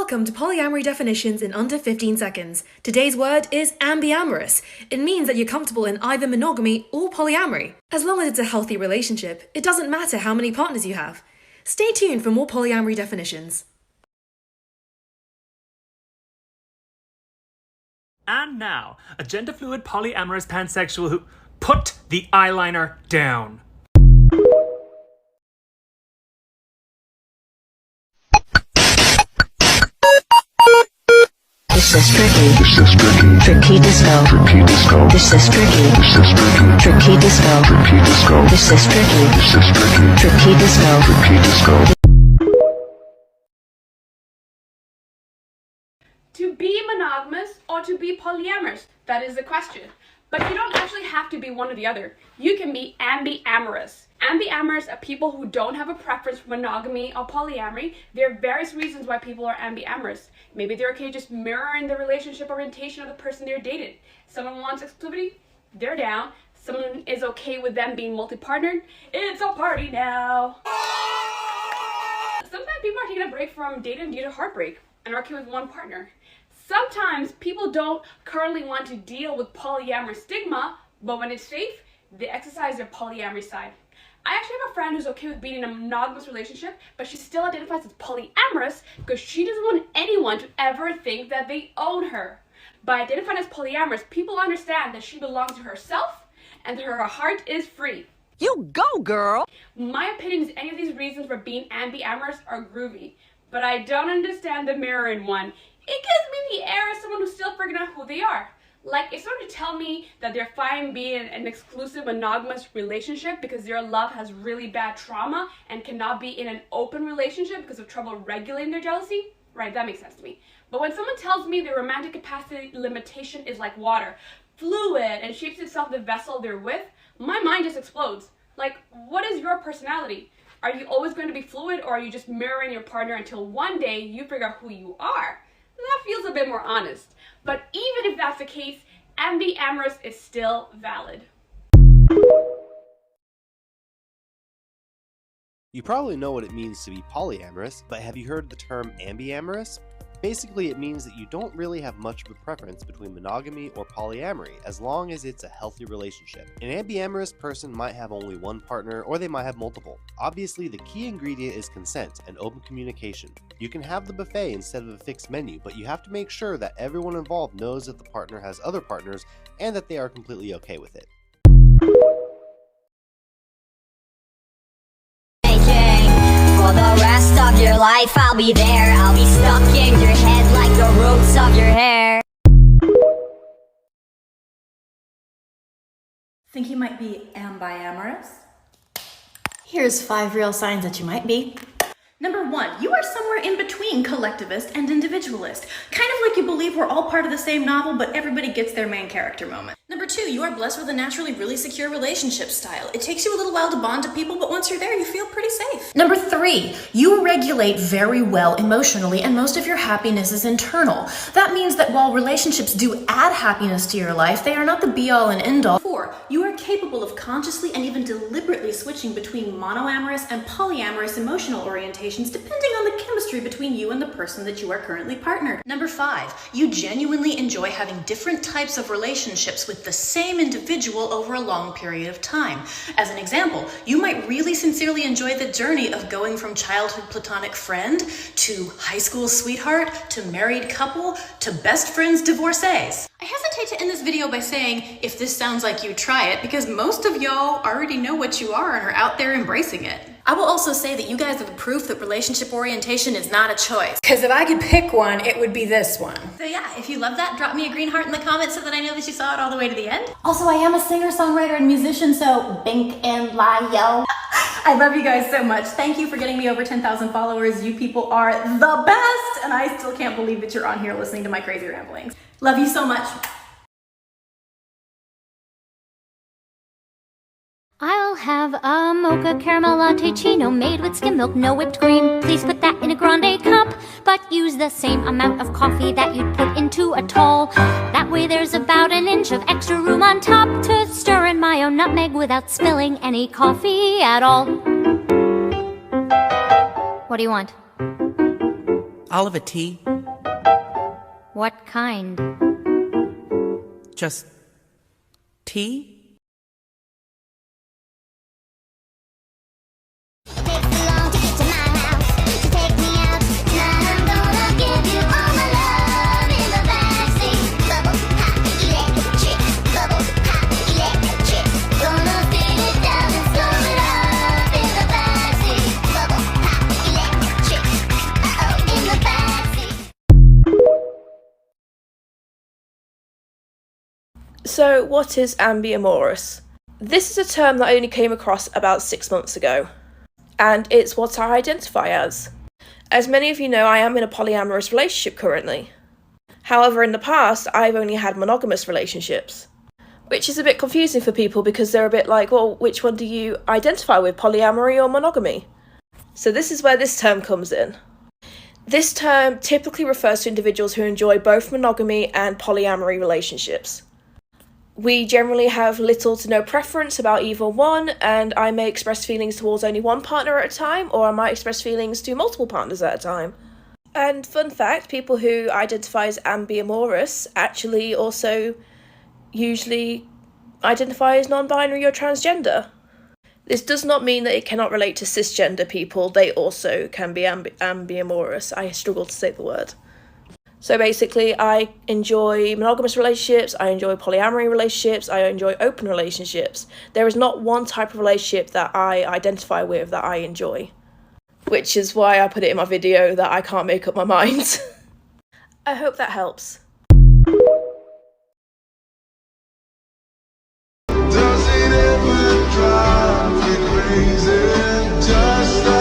Welcome to Polyamory Definitions in under 15 seconds. Today's word is ambiamorous. It means that you're comfortable in either monogamy or polyamory. As long as it's a healthy relationship, it doesn't matter how many partners you have. Stay tuned for more polyamory definitions. And now, a gender-fluid polyamorous pansexual who put the eyeliner down. This is tricky. Tricky disco. This is tricky. Tricky disco. This is tricky. Tricky disco. To be monogamous or to be polyamorous? That is the question. But you don't actually have to be one or the other. You can be ambiamorous. Ambiamorous are people who don't have a preference for monogamy or polyamory. There are various reasons why people are ambiamorous. Maybe they're okay just mirroring the relationship orientation of the person they're dating. Someone wants exclusivity, they're down. Someone is okay with them being multi-partnered, it's a party now. Sometimes people are taking a break from dating due to heartbreak and are okay with one partner. Sometimes people don't currently want to deal with polyamorous stigma, but when it's safe, they exercise their polyamory side. I actually have a friend who's okay with being in a monogamous relationship, but she still identifies as polyamorous because she doesn't want anyone to ever think that they own her. By identifying as polyamorous, people understand that she belongs to herself and that her heart is free. You go, girl! My opinion is any of these reasons for being ambiamorous are groovy, but I don't understand the mirroring one. It gives me the air of someone who's still figuring out who they are. Like, if someone to tell me that they're fine being in an exclusive monogamous relationship because their love has really bad trauma and cannot be in an open relationship because of trouble regulating their jealousy, right, that makes sense to me. But when someone tells me their romantic capacity limitation is like water, fluid, and shapes itself the vessel they're with, my mind just explodes. Like, what is your personality? Are you always going to be fluid, or are you just mirroring your partner until one day you figure out who you are? That feels a bit more honest. But even if that's the case, ambiamorous is still valid. You probably know what it means to be polyamorous, but have you heard the term ambiamorous? Basically, it means that you don't really have much of a preference between monogamy or polyamory, as long as it's a healthy relationship. An ambiamorous person might have only one partner, or they might have multiple. Obviously, the key ingredient is consent and open communication. You can have the buffet instead of a fixed menu, but you have to make sure that everyone involved knows that the partner has other partners, and that they are completely okay with it. For the rest of your life, I'll be there. I'll be stuck in your head like the roots of your hair. Think you might be ambiamorous? Here's 5 real signs that you might be. Number 1, you are somewhere in between collectivist and individualist. Kind of like you believe we're all part of the same novel, but everybody gets their main character moment. Number 2, you are blessed with a naturally really secure relationship style. It takes you a little while to bond to people, but once you're there, you feel pretty safe. Number 3, you regulate very well emotionally, and most of your happiness is internal. That means that while relationships do add happiness to your life, they are not the be-all and end-all. 4, you are capable of consciously and even deliberately switching between monoamorous and polyamorous emotional orientations depending on the chemistry between you and the person that you are currently partnered. Number 5, you genuinely enjoy having different types of relationships with the same individual over a long period of time. As an example, you might really sincerely enjoy the journey of going from childhood platonic friend to high school sweetheart to married couple to best friends divorcees. I hesitate to end this video by saying, if this sounds like you, try it, because most of y'all already know what you are and are out there embracing it. I will also say that you guys are the proof that relationship orientation is not a choice. Because if I could pick one, it would be this one. So yeah, if you love that, drop me a green heart in the comments so that I know that you saw it all the way to the end. Also, I am a singer, songwriter, and musician, so bink and lie, yo. I love you guys so much. Thank you for getting me over 10,000 followers. You people are the best, and I still can't believe that you're on here listening to my crazy ramblings. Love you so much. I'll have a mocha caramel latte chino made with skim milk, no whipped cream. Please put that in a grande cup, but use the same amount of coffee that you'd put into a tall. That way there's about an inch of extra room on top to stir in my own nutmeg without spilling any coffee at all. What do you want? I'll have a tea. What kind? Just tea? So, what is Ambiamorous? This is a term that I only came across about 6 months ago, and it's what I identify as. As many of you know, I am in a polyamorous relationship currently. However, in the past, I've only had monogamous relationships, which is a bit confusing for people because they're a bit like, well, which one do you identify with, polyamory or monogamy? So this is where this term comes in. This term typically refers to individuals who enjoy both monogamy and polyamory relationships. We generally have little to no preference about either one, and I may express feelings towards only one partner at a time, or I might express feelings to multiple partners at a time. And fun fact, people who identify as ambiamorous actually also usually identify as non-binary or transgender. This does not mean that it cannot relate to cisgender people, they also can be ambiamorous. I struggle to say the word. So basically, I enjoy monogamous relationships, I enjoy polyamory relationships, I enjoy open relationships. There is not one type of relationship that I identify with that I enjoy. Which is why I put it in my video that I can't make up my mind. I hope that helps. Does it ever drive you crazy? Just